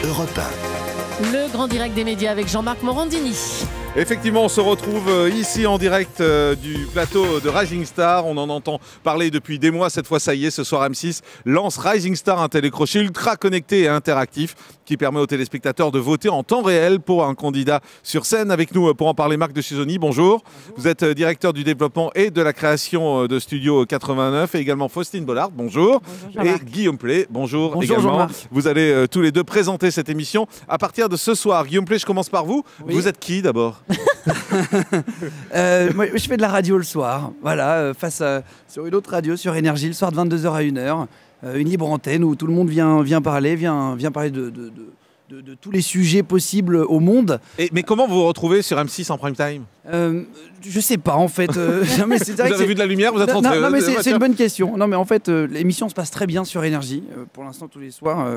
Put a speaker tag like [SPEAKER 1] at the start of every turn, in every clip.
[SPEAKER 1] Europe 1.
[SPEAKER 2] Le grand direct des médias avec Jean-Marc Morandini.
[SPEAKER 3] Effectivement, on se retrouve ici en direct du plateau de Rising Star. On en entend parler depuis des mois. Cette fois, ça y est, ce soir, M6 lance Rising Star, un télécrochet ultra connecté et interactif qui permet aux téléspectateurs de voter en temps réel pour un candidat sur scène. Avec nous pour en parler, Marc de Chusoni, bonjour. Vous êtes directeur du développement et de la création de Studio 89 et également Faustine Bollard, bonjour. Et Guillaume Play, bonjour également. Vous allez tous les deux présenter cette émission à partir de ce soir. Guillaume Play, je commence par vous. Oui. Vous êtes qui d'abord?
[SPEAKER 4] Moi, je fais de la radio le soir, voilà, sur une autre radio, sur Énergie, le soir de 22h à 1h, une libre antenne où tout le monde vient parler de tous les sujets possibles au monde.
[SPEAKER 3] Mais comment vous vous retrouvez sur M6 en prime time?
[SPEAKER 4] Je sais pas en fait.
[SPEAKER 3] Non, mais vous avez vu de la lumière, vous êtes rentré.
[SPEAKER 4] Non mais c'est une bonne question. Non mais en fait l'émission se passe très bien sur Énergie. Pour l'instant tous les soirs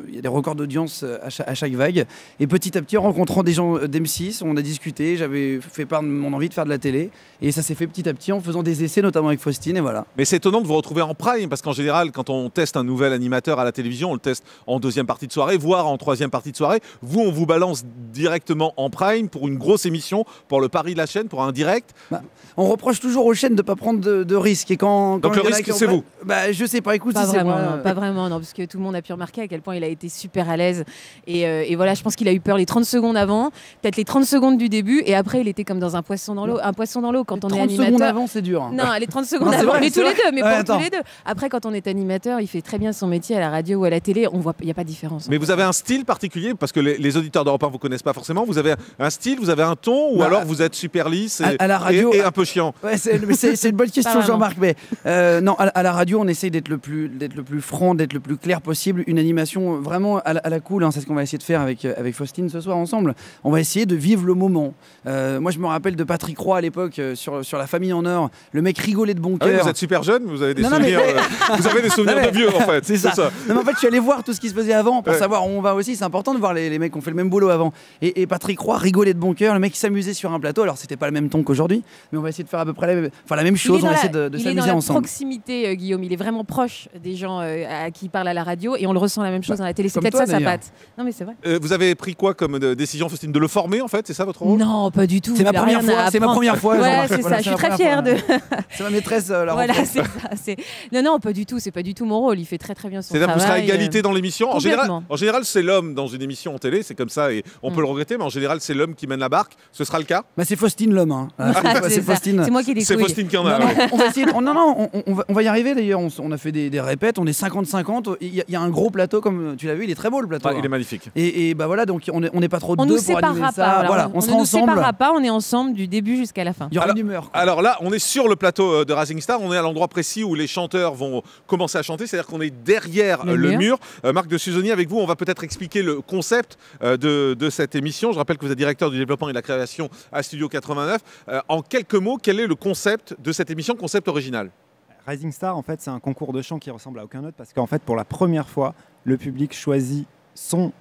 [SPEAKER 4] il y a des records d'audience à chaque vague. Et petit à petit en rencontrant des gens d'M6, on a discuté. J'avais fait part de mon envie de faire de la télé et ça s'est fait petit à petit en faisant des essais notamment avec Faustine et voilà.
[SPEAKER 3] Mais c'est étonnant de vous retrouver en prime parce qu'en général quand on teste un nouvel animateur à la télévision, on le teste en deuxième partie de soirée, voire en troisième partie de soirée. Vous on vous balance directement en prime pour une grosse émission, pour le pari de la chaîne, pour un direct.
[SPEAKER 4] On reproche toujours aux chaînes de ne pas prendre de risques. Et quand
[SPEAKER 3] donc le risque, c'est vous?
[SPEAKER 4] Je sais pas, écoute,
[SPEAKER 2] pas
[SPEAKER 4] si
[SPEAKER 2] vraiment,
[SPEAKER 4] c'est moi.
[SPEAKER 2] Non, pas vraiment, non, parce que tout le monde a pu remarquer à quel point il a été super à l'aise. Et voilà, je pense qu'il a eu peur les 30 secondes avant, peut-être les 30 secondes du début, et après il était comme dans un poisson dans l'eau. Un poisson dans l'eau quand on est animateur.
[SPEAKER 4] 30 secondes avant, c'est dur. Hein.
[SPEAKER 2] Non, les 30 secondes avant,
[SPEAKER 4] vrai,
[SPEAKER 2] mais tous les deux, mais
[SPEAKER 4] ouais,
[SPEAKER 2] pour tous les deux. Après, quand on est animateur, il fait très bien son métier à la radio ou à la télé, on voit, il n'y a pas de différence.
[SPEAKER 3] Mais vous avez un style particulier, parce que les auditeurs d'Europe 1 vous connaissent pas forcément. Vous avez un style, vous avez un ton, ou alors vous êtes super lisse
[SPEAKER 4] à la radio,
[SPEAKER 3] et un peu chiant.
[SPEAKER 4] Ouais, c'est une bonne question, Jean-Marc. Mais non, à la radio, on essaye d'être le plus franc, d'être le plus clair possible. Une animation vraiment à la cool. Hein, c'est ce qu'on va essayer de faire avec Faustine ce soir ensemble. On va essayer de vivre le moment. Moi, je me rappelle de Patrick Roy à l'époque sur La Famille en Or. Le mec rigolait de bon cœur.
[SPEAKER 3] Ah oui, vous êtes super jeune, vous avez des souvenirs. Vous avez des souvenirs de vieux en fait.
[SPEAKER 4] C'est ça. Non, mais en fait, je suis allé voir tout ce qui se faisait avant pour savoir où on va aussi. C'est important de voir les mecs qui ont fait le même boulot avant. Et Patrick Roy rigolait de bon cœur. Le mec qui s'amusait sur un plateau. Alors, c'était pas le même ton qu'aujourd'hui, mais on va essayer de faire à peu près la même chose. On essaie de s'amuser ensemble. Il est dans la
[SPEAKER 2] proximité, Guillaume. Il est vraiment proche des gens à qui il parle à la radio et on le ressent la même chose dans la télé. C'est peut-être ça sa patte. Non, mais c'est vrai.
[SPEAKER 3] Vous avez pris quoi comme décision, Faustine, de le former en fait? C'est ça votre rôle?
[SPEAKER 2] Non, pas du tout.
[SPEAKER 4] C'est ma première fois. C'est ma première fois.
[SPEAKER 2] Ouais, c'est ça. Je suis très fière de.
[SPEAKER 4] C'est ma maîtresse.
[SPEAKER 2] Voilà, c'est ça. Non, pas du tout. C'est pas du tout mon rôle. Il fait très très bien son travail.
[SPEAKER 3] C'est-à-dire que vous serez à égalité dans l'émission. En général, c'est l'homme dans une émission en télé. C'est comme ça et on peut le regretter, mais en général, c'est l'homme qui mène la barque. Ce sera le cas?
[SPEAKER 4] C'est Faustine l'homme. Hein.
[SPEAKER 2] C'est Faustine. C'est moi qui ai des couilles.
[SPEAKER 3] C'est Faustine qui en a.
[SPEAKER 4] On va essayer. On va y arriver d'ailleurs. On a fait des répètes. On est 50-50. Il y a un gros plateau comme tu l'as vu. Il est très beau le plateau.
[SPEAKER 3] Il est magnifique.
[SPEAKER 4] Et bah voilà. Donc on n'est pas trop deux pour animer ça.
[SPEAKER 2] Pas,
[SPEAKER 4] voilà. On sera ensemble.
[SPEAKER 2] On ne séparera pas. On est ensemble du début jusqu'à la fin.
[SPEAKER 4] Il y aura une humeur.
[SPEAKER 3] Alors là, on est sur le plateau de Rising Star. On est à l'endroit précis où les chanteurs vont commencer à chanter. C'est-à-dire qu'on est derrière le mur. Marc de Chusoni, avec vous, on va peut-être expliquer le concept de cette émission. Je rappelle que vous êtes directeur du développement et de la création à Studio 89. En quelques mots, quel est le concept de cette émission, concept original?
[SPEAKER 5] Rising Star, en fait, c'est un concours de chant qui ressemble à aucun autre parce qu'en fait, pour la première fois, le public choisit son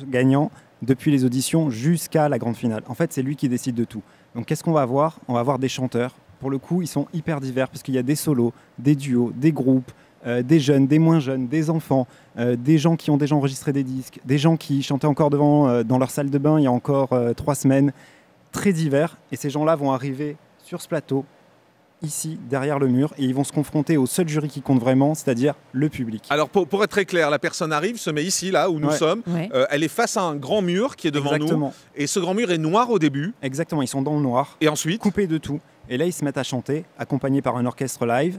[SPEAKER 5] gagnant depuis les auditions jusqu'à la grande finale. En fait, c'est lui qui décide de tout. Donc, qu'est-ce qu'on va avoir? On va avoir des chanteurs. Pour le coup, ils sont hyper divers parce qu'il y a des solos, des duos, des groupes, des jeunes, des moins jeunes, des enfants, des gens qui ont déjà enregistré des disques, des gens qui chantaient encore dans leur salle de bain il y a encore 3 semaines. Très divers. Et ces gens-là vont arriver sur ce plateau, ici, derrière le mur, et ils vont se confronter au seul jury qui compte vraiment, c'est-à-dire le public.
[SPEAKER 3] Alors, pour être très clair, la personne arrive, se met ici, là où nous sommes. Ouais. Elle est face à un grand mur qui est devant nous. Et ce grand mur est noir au début.
[SPEAKER 5] Exactement, ils sont dans le noir.
[SPEAKER 3] Et ensuite
[SPEAKER 5] coupés de tout. Et là, ils se mettent à chanter, accompagnés par un orchestre live.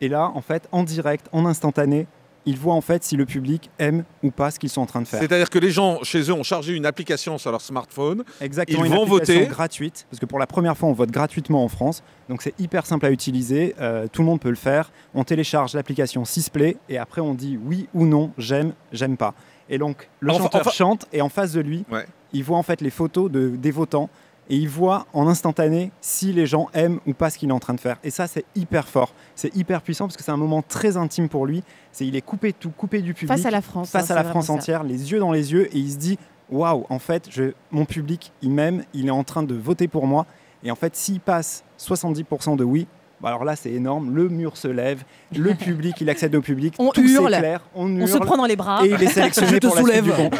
[SPEAKER 5] Et là, en fait, en direct, en instantané, ils voient en fait si le public aime ou pas ce qu'ils sont en train de faire.
[SPEAKER 3] C'est-à-dire que les gens chez eux ont chargé une application sur leur smartphone.
[SPEAKER 5] Exactement,
[SPEAKER 3] ils vont voter
[SPEAKER 5] gratuite, parce que pour la première fois on vote gratuitement en France, donc c'est hyper simple à utiliser, tout le monde peut le faire. On télécharge l'application Sisplay et après on dit oui ou non, j'aime pas. Et donc le chanteur chante et en face de lui, il voit en fait les photos des votants. Et il voit en instantané si les gens aiment ou pas ce qu'il est en train de faire. Et ça, c'est hyper fort, c'est hyper puissant parce que c'est un moment très intime pour lui. Il est coupé de tout, coupé du public.
[SPEAKER 2] Face à la France.
[SPEAKER 5] Face à la France entière, les yeux dans les yeux. Et il se dit, waouh, en fait, mon public, il m'aime, il est en train de voter pour moi. Et en fait, s'il passe 70% de oui, Alors là, c'est énorme. Le mur se lève, le public, il accède au public.
[SPEAKER 2] On
[SPEAKER 5] tout
[SPEAKER 2] hurle,
[SPEAKER 5] c'est clair, on hurle.
[SPEAKER 2] On se prend dans les bras.
[SPEAKER 5] Et il est sélectionné pour la suite du concours.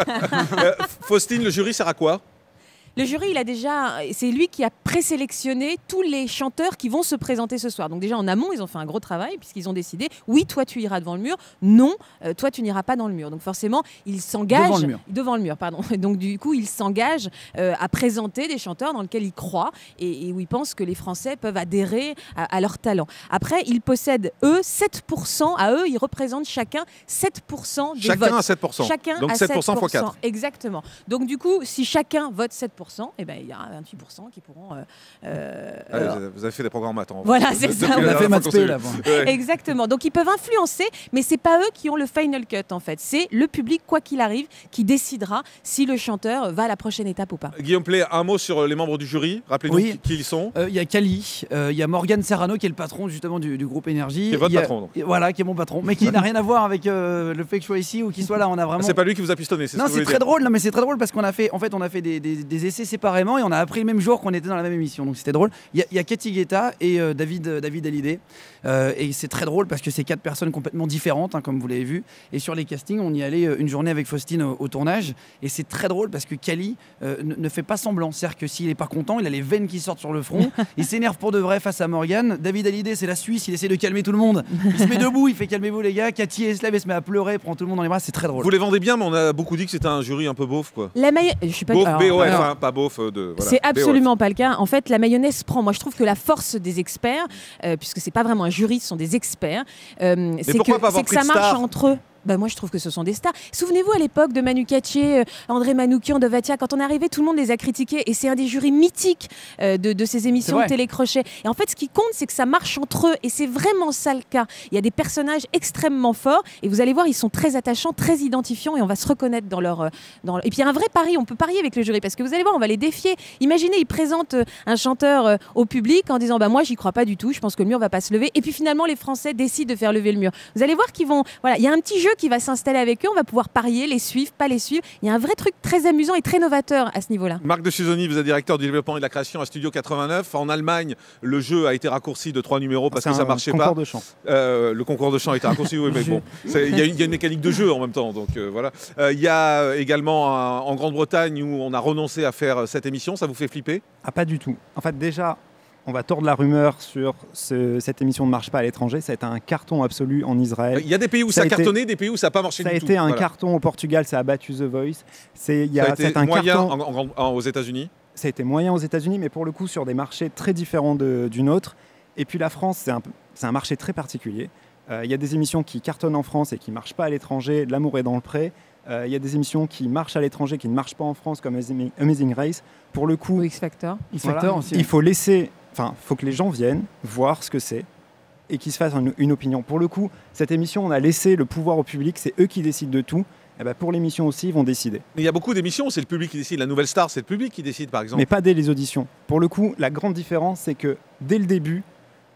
[SPEAKER 3] Faustine, le jury sert à quoi?
[SPEAKER 2] Le jury, c'est lui qui a présélectionné tous les chanteurs qui vont se présenter ce soir. Donc déjà en amont, ils ont fait un gros travail puisqu'ils ont décidé, oui, toi tu iras devant le mur, non, toi tu n'iras pas dans le mur. Donc forcément, ils s'engagent devant le mur, pardon. Et donc du coup, ils s'engagent à présenter des chanteurs dans lesquels ils croient et où ils pensent que les Français peuvent adhérer à leur talent. Après, ils possèdent eux 7%. À eux, ils représentent chacun 7% des votes.
[SPEAKER 3] Chacun à 7%.
[SPEAKER 2] Chacun
[SPEAKER 3] donc
[SPEAKER 2] à
[SPEAKER 3] 7% x 4.
[SPEAKER 2] Exactement. Donc du coup, si chacun vote 7%, eh ben, il y a 28% qui pourront...
[SPEAKER 3] vous avez fait des programmes maths.
[SPEAKER 2] Voilà, c'est ça.
[SPEAKER 4] On a fait maths P là.
[SPEAKER 2] Exactement. Donc ils peuvent influencer, mais c'est pas eux qui ont le final cut en fait. C'est le public, quoi qu'il arrive, qui décidera si le chanteur va à la prochaine étape ou pas.
[SPEAKER 3] Guillaume Play, un mot sur les membres du jury. Rappelez-nous qui ils sont.
[SPEAKER 4] Il y a Kali, il y a Morgane Serrano qui est le patron justement du groupe Énergie.
[SPEAKER 3] Qui est votre patron. Donc.
[SPEAKER 4] Voilà, qui est mon patron, mais qui n'a rien à voir avec le fait que je sois ici ou qu'il soit là. On a vraiment.
[SPEAKER 3] C'est pas lui qui vous a pistonné.
[SPEAKER 4] Non, c'est très drôle. Non, mais c'est très drôle parce qu'on a fait, on a fait des essais séparément et on a appris le même jour qu'on était dans la même émission. Donc c'était drôle. Il y a Cathy Guetta et David Hallyday. Et c'est très drôle parce que c'est 4 personnes complètement différentes, hein, comme vous l'avez vu. Et sur les castings, on y allait une journée avec Faustine au tournage. Et c'est très drôle parce que Kali ne fait pas semblant. C'est-à-dire que s'il n'est pas content, il a les veines qui sortent sur le front. Il s'énerve pour de vrai face à Morgane. David Hallyday, c'est la Suisse. Il essaie de calmer tout le monde. Il se met debout, il fait calmez-vous les gars. Cathy elle se met à pleurer, prend tout le monde dans les bras. C'est très drôle.
[SPEAKER 3] Vous les vendez bien, mais on a beaucoup dit que c'était un jury un peu beauf, quoi.
[SPEAKER 2] Je suis pas
[SPEAKER 3] beauf, B-O-F, pas beauf. Voilà.
[SPEAKER 2] C'est absolument pas le cas. En fait, la mayonnaise prend. Moi, je trouve que la force des experts, puisque c'est pas vraiment un jury, ce sont des experts, c'est que ça marche entre eux. Moi, je trouve que ce sont des stars. Souvenez-vous à l'époque de Manu Katché, André Manoukian, Dovatia, quand on est arrivé, tout le monde les a critiqués et c'est un des jurys mythiques de ces émissions de télécrochet. Et en fait, ce qui compte, c'est que ça marche entre eux et c'est vraiment ça le cas. Il y a des personnages extrêmement forts et vous allez voir, ils sont très attachants, très identifiants et on va se reconnaître dans leur... Et puis il y a un vrai pari, on peut parier avec le jury parce que vous allez voir, on va les défier. Imaginez, ils présentent un chanteur au public en disant moi, j'y crois pas du tout, je pense que le mur va pas se lever. Et puis finalement, les Français décident de faire lever le mur. Vous allez voir qu'ils vont... Voilà, il y a un petit jeu qui va s'installer avec eux, on va pouvoir parier, les suivre, pas les suivre. Il y a un vrai truc très amusant et très novateur à ce niveau-là.
[SPEAKER 3] Marc de Chusoni, vous êtes directeur du développement et de la création à Studio 89. En Allemagne, le jeu a été raccourci de 3 numéros parce que ça marchait pas.
[SPEAKER 5] De chant.
[SPEAKER 3] Le concours de chant a été raccourci, oui, mais bon, il y a une mécanique de jeu en même temps, donc voilà. Il y a également en Grande-Bretagne où on a renoncé à faire cette émission. Ça vous fait flipper?
[SPEAKER 5] Pas du tout. En fait, déjà, on va tordre la rumeur sur cette émission ne marche pas à l'étranger. Ça a été un carton absolu en Israël.
[SPEAKER 3] Il y a des pays où ça a cartonné, des pays où ça n'a pas marché du tout.
[SPEAKER 5] Ça a été un carton au Portugal, ça a battu The Voice.
[SPEAKER 3] Ça a été un moyen aux États-Unis.
[SPEAKER 5] Ça a été moyen aux États-Unis, mais pour le coup sur des marchés très différents du nôtre. Et puis la France, c'est un marché très particulier. Il y a des émissions qui cartonnent en France et qui ne marchent pas à l'étranger. L'amour est dans le pré. Il y a des émissions qui marchent à l'étranger, qui ne marchent pas en France, comme Amazing Race. Pour le coup,
[SPEAKER 2] X-Factor.
[SPEAKER 4] Aussi.
[SPEAKER 5] Il faut faut que les gens viennent voir ce que c'est et qu'ils se fassent une opinion. Pour le coup, cette émission, on a laissé le pouvoir au public, c'est eux qui décident de tout. Et pour l'émission aussi, ils vont décider.
[SPEAKER 3] Mais il y a beaucoup d'émissions, c'est le public qui décide. La Nouvelle Star, c'est le public qui décide, par exemple.
[SPEAKER 5] Mais pas dès les auditions. Pour le coup, la grande différence, c'est que dès le début,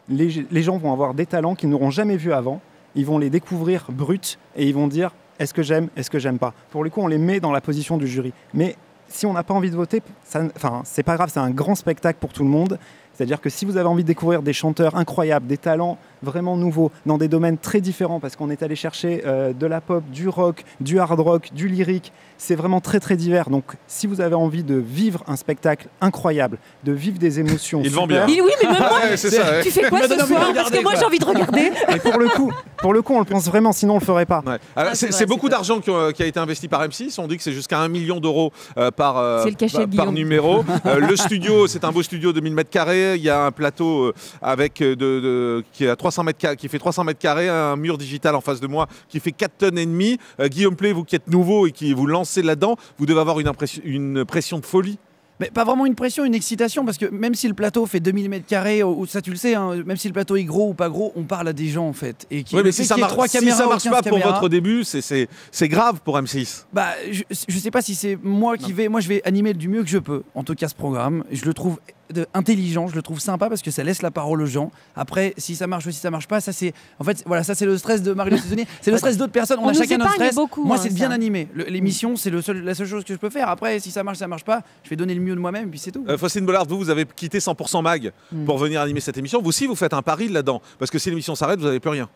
[SPEAKER 5] les gens vont avoir des talents qu'ils n'auront jamais vus avant. Ils vont les découvrir bruts et ils vont dire est-ce que j'aime, est-ce que j'aime pas. Pour le coup, on les met dans la position du jury. Mais si on n'a pas envie de voter, c'est pas grave, c'est un grand spectacle pour tout le monde. C'est-à-dire que si vous avez envie de découvrir des chanteurs incroyables, des talents vraiment nouveaux, dans des domaines très différents, parce qu'on est allé chercher de la pop, du rock, du hard rock, du lyrique, c'est vraiment très très divers. Donc si vous avez envie de vivre un spectacle incroyable, de vivre des émotions
[SPEAKER 3] il vend bien.
[SPEAKER 2] Oui, mais même moi,
[SPEAKER 3] ça,
[SPEAKER 2] tu fais quoi ce soir? Parce que moi j'ai envie de regarder.
[SPEAKER 5] Et pour le coup, on le pense vraiment, sinon on le ferait pas.
[SPEAKER 3] Ouais. Alors, c'est beaucoup d'argent qui a été investi par M6. On dit que c'est jusqu'à 1 million d'euros par numéro. Le studio, c'est un beau studio de 1000 m². Il y a un plateau qui fait 300 m², un mur digital en face de moi qui fait 4 tonnes et demie. Guillaume Play, vous qui êtes nouveau et qui vous lancez là-dedans, vous devez avoir une pression de folie.
[SPEAKER 4] Mais pas vraiment une pression, une excitation, parce que même si le plateau fait 2000 m², ou ça tu le sais, hein, même si le plateau est gros ou pas gros, on parle à des gens en fait. Et
[SPEAKER 3] mais si ça marche pas pour votre début, c'est grave pour M6.
[SPEAKER 4] Je sais pas si c'est moi qui vais. Moi je vais animer du mieux que je peux, en tout cas ce programme. Je le trouve intelligent, je le trouve sympa parce que ça laisse la parole aux gens. Après, si ça marche ou si ça marche pas, ça c'est en fait voilà, ça c'est le stress de Marie-Laure Saisonnier, c'est le stress d'autres personnes. On a chacun notre stress.
[SPEAKER 2] Beaucoup,
[SPEAKER 4] moi, c'est de bien animer. L'émission, c'est la seule chose que je peux faire. Après, si ça marche pas, je vais donner le mieux de moi-même et puis c'est tout.
[SPEAKER 3] Faustine Bollard, vous avez quitté 100% Mag pour venir animer cette émission. Vous aussi, vous faites un pari là-dedans parce que si l'émission s'arrête, vous n'avez plus rien.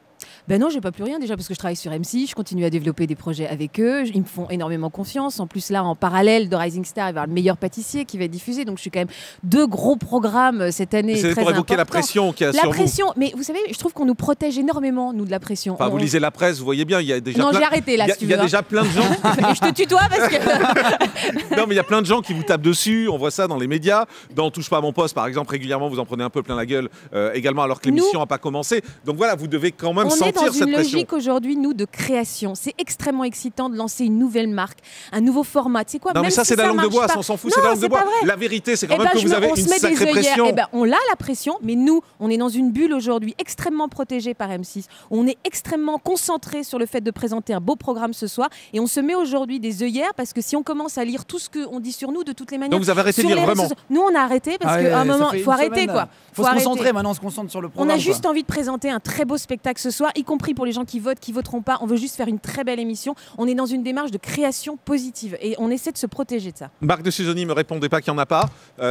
[SPEAKER 2] Ben non, j'ai pas plus rien déjà parce que je travaille sur M6, je continue à développer des projets avec eux, ils me font énormément confiance. En plus là, en parallèle de Rising Star, il va y avoir Le Meilleur Pâtissier qui va être diffusé, donc je suis quand même 2 gros programmes cette année.
[SPEAKER 3] C'est pour évoquer la pression qu'il y a sur vous.
[SPEAKER 2] La pression, mais vous savez, je trouve qu'on nous protège énormément, nous, de la pression.
[SPEAKER 3] Enfin, vous lisez la presse, vous voyez bien, il y a déjà.
[SPEAKER 2] Non, j'ai arrêté là.
[SPEAKER 3] Il y a déjà plein de gens.
[SPEAKER 2] Et je te tutoie parce que.
[SPEAKER 3] Non, mais il y a plein de gens qui vous tapent dessus. On voit ça dans les médias, dans Touche pas à mon poste, par exemple, régulièrement, vous en prenez un peu plein la gueule, également alors que l'émission n'a pas commencé. Donc voilà, vous devez quand même sentir cette pression.
[SPEAKER 2] Aujourd'hui, nous, de création. C'est extrêmement excitant de lancer une nouvelle marque, un nouveau format. Tu sais quoi?
[SPEAKER 3] Non, mais ça, c'est la langue de bois, on s'en fout, c'est la langue de bois. La vérité, c'est quand même que vous avez une sacrée pression.
[SPEAKER 2] On a la pression, mais nous, on est dans une bulle aujourd'hui extrêmement protégée par M6. On est extrêmement concentré sur le fait de présenter un beau programme ce soir et on se met aujourd'hui des œillères parce que si on commence à lire tout ce qu'on dit sur nous, de toutes les manières.
[SPEAKER 3] Donc vous avez arrêté de lire vraiment?
[SPEAKER 2] Nous, on a arrêté parce qu'à un moment, il faut arrêter quoi.
[SPEAKER 4] Il faut se concentrer maintenant, on se concentre sur le programme.
[SPEAKER 2] On a juste envie de présenter un très beau spectacle ce soir, y compris pour les gens qui votent, qui voteront pas. On veut juste faire une très belle émission. On est dans une démarche de création positive et on essaie de se protéger de ça.
[SPEAKER 3] Marc de Susoni, me répondez pas qu'il n'y en a pas.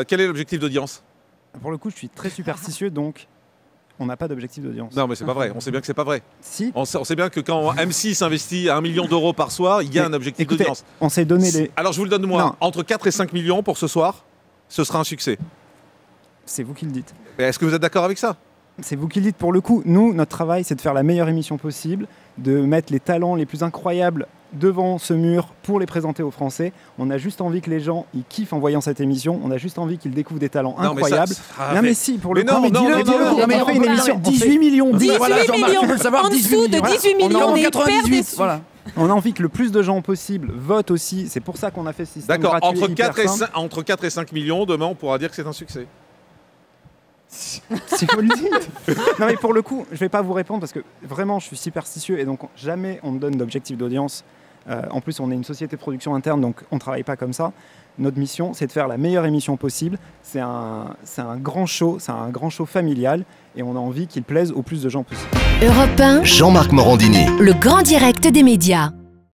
[SPEAKER 3] Quel est l'objectif d'audience?
[SPEAKER 5] Pour le coup, je suis très superstitieux, donc on n'a pas d'objectif d'audience.
[SPEAKER 3] Non, mais c'est pas vrai. On sait bien que c'est pas vrai.
[SPEAKER 5] Si.
[SPEAKER 3] On sait bien que quand M6 investit 1 million d'euros par soir, il y a un objectif d'audience.
[SPEAKER 5] On s'est donné les.
[SPEAKER 3] Alors je vous le donne moi. Entre 4 et 5 millions pour ce soir, ce sera un succès.
[SPEAKER 5] C'est vous qui le dites.
[SPEAKER 3] Est-ce que vous êtes d'accord avec ça?
[SPEAKER 5] C'est vous qui le dites. Pour le coup, nous, notre travail, c'est de faire la meilleure émission possible, de mettre les talents les plus incroyables devant ce mur pour les présenter aux Français. On a juste envie que les gens ils kiffent en voyant cette émission. On a juste envie qu'ils découvrent des talents incroyables.
[SPEAKER 3] Non
[SPEAKER 5] mais si, pour le coup,
[SPEAKER 4] dis-le.
[SPEAKER 5] Mais on fait une émission
[SPEAKER 4] 18 millions.
[SPEAKER 2] 18 millions. En dessous de 18 millions, on est hyper déçus.
[SPEAKER 5] Voilà. On a envie que le plus de gens possible votent aussi. C'est pour ça qu'on a fait ce système gratuit.
[SPEAKER 3] D'accord, entre 4 et 5 millions, demain on pourra dire que c'est un succès.
[SPEAKER 5] Si vous le dites. Non mais pour le coup, je vais pas vous répondre parce que vraiment je suis superstitieux et donc jamais on me donne d'objectif d'audience. En plus, on est une société de production interne, donc on travaille pas comme ça. Notre mission, c'est de faire la meilleure émission possible. C'est un grand show, c'est un grand show familial et on a envie qu'il plaise au plus de gens possible.
[SPEAKER 1] Europe 1,
[SPEAKER 6] Jean-Marc Morandini.
[SPEAKER 1] Le grand direct des médias.